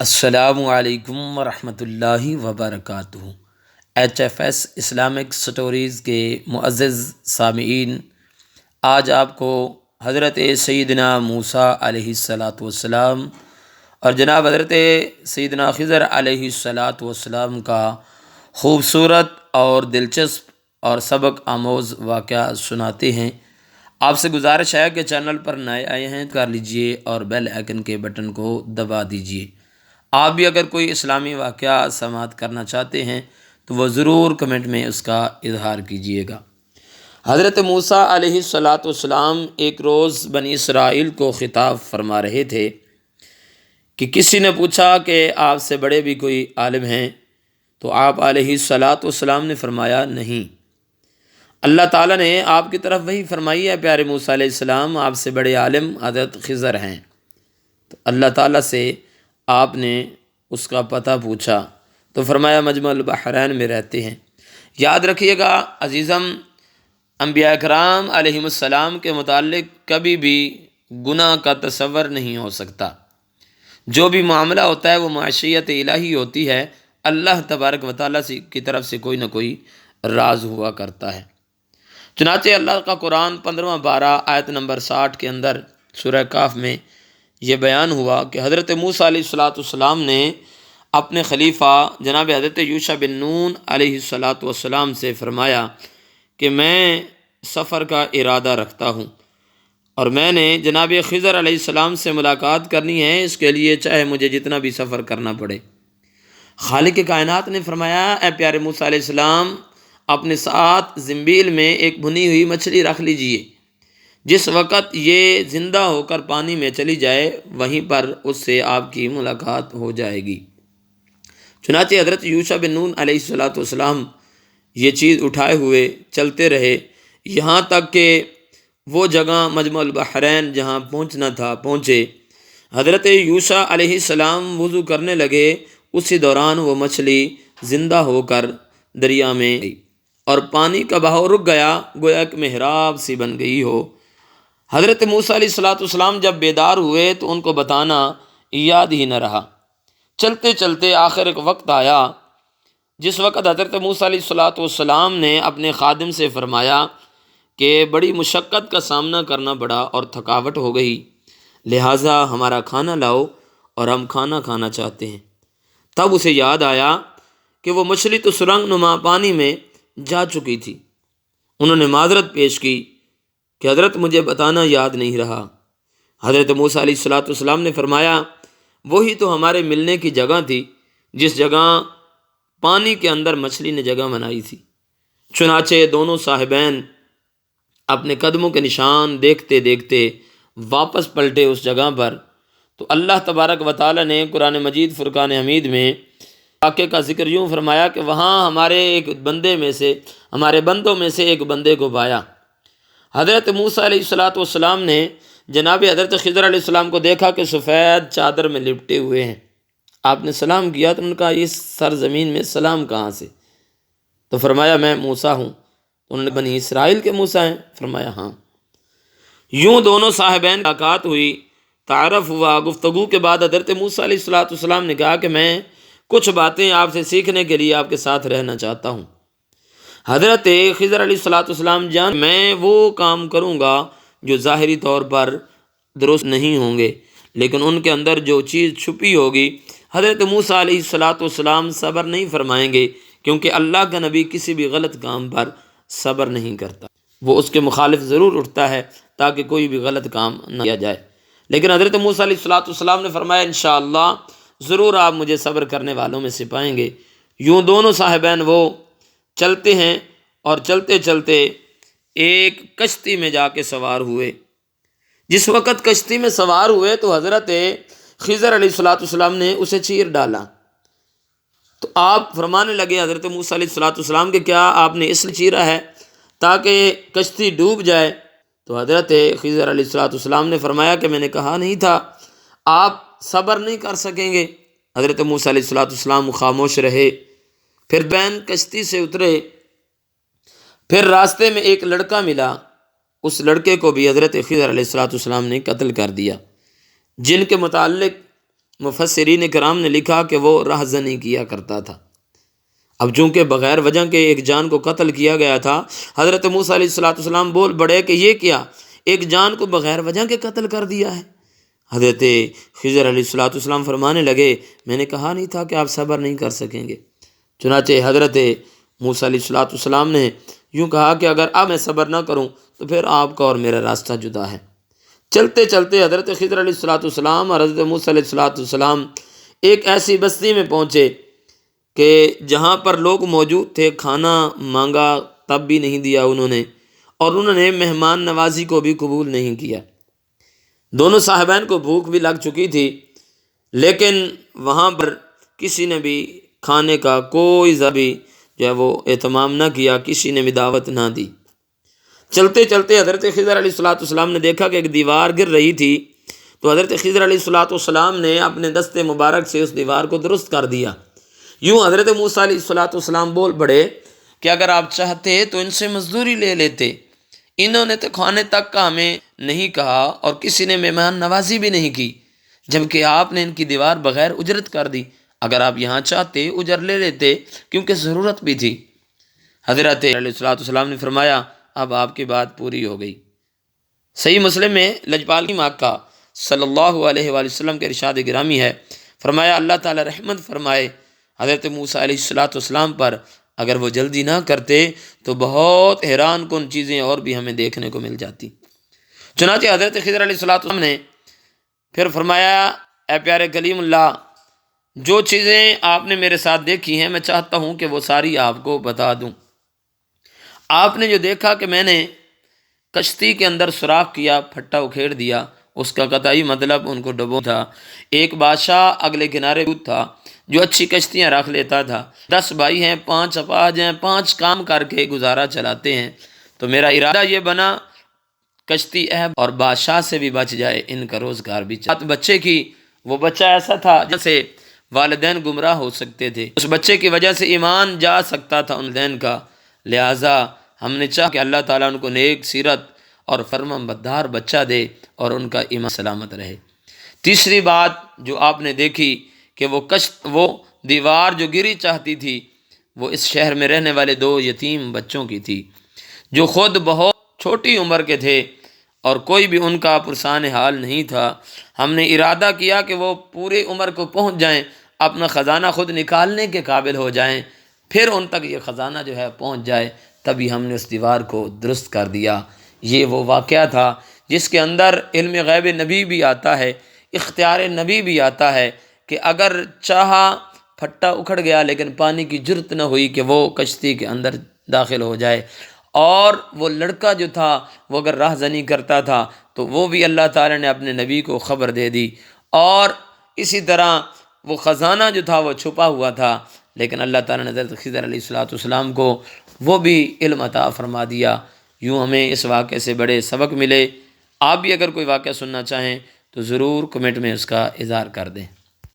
السلام علیکم ورحمۃ اللہ وبرکاتہ۔ H F S Islamic stories کے معزز سامعین، آج آپ کو حضرت سیدنا موسیٰ علیہ السلام اور جناب حضرت سیدنا خضر علیہ السلام کا خوبصورت اور دلچسپ اور سبق آموز واقعہ سناتے ہیں۔ آپ سے گزارش ہے کہ چینل پر نئے آئے ہیں کر لیجئے اور بیل آئکن کے بٹن کو دبا دیجئے۔ آپ بھی اگر کوئی اسلامی واقعہ سماعت کرنا چاہتے ہیں تو وہ ضرور کمنٹ میں اس کا اظہار کیجیے گا۔ حضرت موسیٰ علیہ السلام ایک روز بنی اسرائیل کو خطاب فرما رہے تھے کہ کسی نے پوچھا کہ آپ سے بڑے بھی کوئی عالم ہیں؟ تو آپ علیہ السلام نے فرمایا نہیں۔ اللہ تعالیٰ نے آپ کی طرف وہی فرمائی ہے پیارے موسیٰ علیہ السلام، آپ سے بڑے عالم حضرت خضر ہیں۔ تو اللہ تعالیٰ سے آپ نے اس کا پتہ پوچھا تو فرمایا مجمع البحرین میں رہتے ہیں۔ یاد رکھیے گا عزیزم، انبیاء کرام علیہم السلام کے متعلق کبھی بھی گناہ کا تصور نہیں ہو سکتا۔ جو بھی معاملہ ہوتا ہے وہ معشیت الہی ہوتی ہے، اللہ تبارک و تعالیٰ کی طرف سے کوئی نہ کوئی راز ہوا کرتا ہے۔ چنانچہ اللہ کا قرآن 15واں پارہ آیت نمبر 60 کے اندر سورہ کاف میں یہ بیان ہوا کہ حضرت موسیٰ علیہ السلام نے اپنے خلیفہ جناب حضرت یوشع بن نون علیہ السلام سے فرمایا کہ میں سفر کا ارادہ رکھتا ہوں اور میں نے جناب خضر علیہ السلام سے ملاقات کرنی ہے، اس کے لیے چاہے مجھے جتنا بھی سفر کرنا پڑے۔ خالق کائنات نے فرمایا اے پیارے موسیٰ علیہ السلام، اپنے ساتھ زنبیل میں ایک بھنی ہوئی مچھلی رکھ لیجئے، جس وقت یہ زندہ ہو کر پانی میں چلی جائے وہیں پر اس سے آپ کی ملاقات ہو جائے گی۔ چنانچہ حضرت یوشع بن نون علیہ السلام یہ چیز اٹھائے ہوئے چلتے رہے، یہاں تک کہ وہ جگہ مجمع البحرین جہاں پہنچنا تھا پہنچے۔ حضرت یوشع علیہ السلام وضو کرنے لگے، اسی دوران وہ مچھلی زندہ ہو کر دریا میں گئی اور پانی کا بہاؤ رک گیا، گویا کہ محراب سی بن گئی ہو۔ حضرت موسیٰ علیہ السلام جب بیدار ہوئے تو ان کو بتانا یاد ہی نہ رہا۔ چلتے چلتے آخر ایک وقت آیا جس وقت حضرت موسیٰ علیہ السلام نے اپنے خادم سے فرمایا کہ بڑی مشقت کا سامنا کرنا پڑا اور تھکاوٹ ہو گئی، لہٰذا ہمارا کھانا لاؤ اور ہم کھانا کھانا چاہتے ہیں۔ تب اسے یاد آیا کہ وہ مچھلی تو سرنگ نما پانی میں جا چکی تھی۔ انہوں نے معذرت پیش کی کہ حضرت مجھے بتانا یاد نہیں رہا۔ حضرت موسیٰ علیہ السلام نے فرمایا وہی تو ہمارے ملنے کی جگہ تھی جس جگہ پانی کے اندر مچھلی نے جگہ بنائی تھی۔ چنانچہ دونوں صاحبین اپنے قدموں کے نشان دیکھتے دیکھتے واپس پلٹے اس جگہ پر۔ تو اللہ تبارک و تعالیٰ نے قرآن مجید فرقان حمید میں واقعے کا ذکر یوں فرمایا کہ وہاں ہمارے بندوں میں سے ایک بندے کو پایا۔ حضرت موسیٰ علیہ السلام نے جناب حضرت خضر علیہ السلام کو دیکھا کہ سفید چادر میں لپٹے ہوئے ہیں۔ آپ نے سلام کیا تو ان کا اس سرزمین میں سلام کہاں سے؟ تو فرمایا میں موسیٰ ہوں۔ تو انہوں نے بنی اسرائیل کے موسیٰ ہیں؟ فرمایا ہاں۔ یوں دونوں صاحبین ملاقات ہوئی، تعارف ہوا۔ گفتگو کے بعد حضرت موسیٰ علیہ السلام نے کہا کہ میں کچھ باتیں آپ سے سیکھنے کے لیے آپ کے ساتھ رہنا چاہتا ہوں۔ حضرت خضر علیہ السلام جان میں وہ کام کروں گا جو ظاہری طور پر درست نہیں ہوں گے، لیکن ان کے اندر جو چیز چھپی ہوگی حضرت موسیٰ علیہ السلام صبر نہیں فرمائیں گے، کیونکہ اللہ کا نبی کسی بھی غلط کام پر صبر نہیں کرتا، وہ اس کے مخالف ضرور اٹھتا ہے تاکہ کوئی بھی غلط کام نہ کیا جائے۔ لیکن حضرت موسیٰ علیہ السلام نے فرمایا انشاءاللہ ضرور آپ مجھے صبر کرنے والوں میں سے پائیں گے۔ یوں دونوں صاحبین وہ چلتے ہیں اور چلتے چلتے ایک کشتی میں جا کے سوار ہوئے۔ جس وقت کشتی میں سوار ہوئے تو حضرت خضر علیہ السلام نے اسے چیر ڈالا۔ تو آپ فرمانے لگے حضرت موسیٰ علیہ السلام کہ کیا آپ نے اس لیے چیرا ہے تاکہ کشتی ڈوب جائے؟ تو حضرت خضر علیہ السلام نے فرمایا کہ میں نے کہا نہیں تھا آپ صبر نہیں کر سکیں گے۔ حضرت موسیٰ علیہ السلام خاموش رہے، پھر بین کشتی سے اترے۔ پھر راستے میں ایک لڑکا ملا، اس لڑکے کو بھی حضرت خضر علیہ السلام نے قتل کر دیا، جن کے متعلق مفسرین کرام نے لکھا کہ وہ رہزنی کیا کرتا تھا۔ اب چونکہ بغیر وجہ کے ایک جان کو قتل کیا گیا تھا، حضرت موسیٰ علیہ السلام بول پڑے کہ یہ کیا، ایک جان کو بغیر وجہ کے قتل کر دیا ہے۔ حضرت خضر علیہ السلام فرمانے لگے، میں نے کہا نہیں تھا کہ آپ صبر نہیں کر سکیں گے۔ چنانچہ حضرت موسیٰ علیہ السلام نے یوں کہا کہ اگر اب میں صبر نہ کروں تو پھر آپ کا اور میرا راستہ جدا ہے۔ چلتے چلتے حضرت خضر علیہ السلام اور حضرت موسیٰ علیہ السلام ایک ایسی بستی میں پہنچے کہ جہاں پر لوگ موجود تھے، کھانا مانگا تب بھی نہیں دیا انہوں نے، اور انہوں نے مہمان نوازی کو بھی قبول نہیں کیا۔ دونوں صاحبین کو بھوک بھی لگ چکی تھی، لیکن وہاں پر کسی نے بھی کھانے کا کوئی ذرا بھی جو ہے وہ اہتمام نہ کیا، کسی نے بھی دعوت نہ دی۔ چلتے چلتے حضرت خضر علیہ السلام نے دیکھا کہ ایک دیوار گر رہی تھی، تو حضرت خضر علیہ السلام نے اپنے دست مبارک سے اس دیوار کو درست کر دیا۔ یوں حضرت موسیٰ علیہ السلام بول پڑے کہ اگر آپ چاہتے تو ان سے مزدوری لے لیتے، انہوں نے تو کھانے تک کا ہمیں نہیں کہا اور کسی نے مہمان نوازی بھی نہیں کی، جبکہ آپ نے ان کی دیوار بغیر اجرت کر دی۔ اگر آپ یہاں چاہتے اجر لے لیتے، کیونکہ ضرورت بھی تھی۔ حضرت علیہ السلام نے فرمایا اب آپ کی بات پوری ہو گئی۔ صحیح مسلم میں لجپال کی مکہ صلی اللہ علیہ وآلہ وسلم کے ارشاد گرامی ہے، فرمایا اللہ تعالی رحمت فرمائے حضرت موسیٰ علیہ السلام پر، اگر وہ جلدی نہ کرتے تو بہت حیران کن چیزیں اور بھی ہمیں دیکھنے کو مل جاتی۔ چنانچہ حضرت خضر علیہ السلام نے پھر فرمایا اے پیارے کلیم اللہ، جو چیزیں آپ نے میرے ساتھ دیکھی ہیں میں چاہتا ہوں کہ وہ ساری آپ کو بتا دوں۔ آپ نے جو دیکھا کہ میں نے کشتی کے اندر سوراخ کیا، پھٹا اکھیڑ دیا، اس کا قطعی مطلب ان کو ڈبو تھا۔ ایک بادشاہ اگلے کنارے تھا جو اچھی کشتیاں رکھ لیتا تھا، 10 بھائی ہیں، 5 اپاہج ہیں، 5 کام کر کے گزارا چلاتے ہیں، تو میرا ارادہ یہ بنا کشتی عیب اور بادشاہ سے بھی بچ جائے، ان کا روزگار بھی چلے۔ بچے کی، وہ بچہ ایسا تھا جس سے والدین گمراہ ہو سکتے تھے، اس بچے کی وجہ سے ایمان جا سکتا تھا والدین کا، لہٰذا ہم نے چاہا کہ اللہ تعالیٰ ان کو نیک سیرت اور فرمانبردار بچہ دے اور ان کا ایمان سلامت رہے۔ تیسری بات جو آپ نے دیکھی کہ وہ دیوار جو گری چاہتی تھی وہ اس شہر میں رہنے والے 2 یتیم بچوں کی تھی، جو خود بہت چھوٹی عمر کے تھے اور کوئی بھی ان کا پرسان حال نہیں تھا۔ ہم نے ارادہ کیا کہ وہ پوری عمر کو پہنچ جائیں، اپنا خزانہ خود نکالنے کے قابل ہو جائیں، پھر ان تک یہ خزانہ جو ہے پہنچ جائے، تبھی ہم نے اس دیوار کو درست کر دیا۔ یہ وہ واقعہ تھا جس کے اندر علم غیب نبی بھی آتا ہے، اختیار نبی بھی آتا ہے کہ اگر چاہا پھٹا اکھڑ گیا لیکن پانی کی جرت نہ ہوئی کہ وہ کشتی کے اندر داخل ہو جائے، اور وہ لڑکا جو تھا وہ اگر راہزنی کرتا تھا تو وہ بھی اللہ تعالی نے اپنے نبی کو خبر دے دی، اور اسی طرح وہ خزانہ جو تھا وہ چھپا ہوا تھا، لیکن اللہ تعالیٰ نے حضرت خضر علیہ السلام کو وہ بھی علم عطا فرما دیا۔ یوں ہمیں اس واقعے سے بڑے سبق ملے۔ آپ بھی اگر کوئی واقعہ سننا چاہیں تو ضرور کمنٹ میں اس کا اظہار کر دیں۔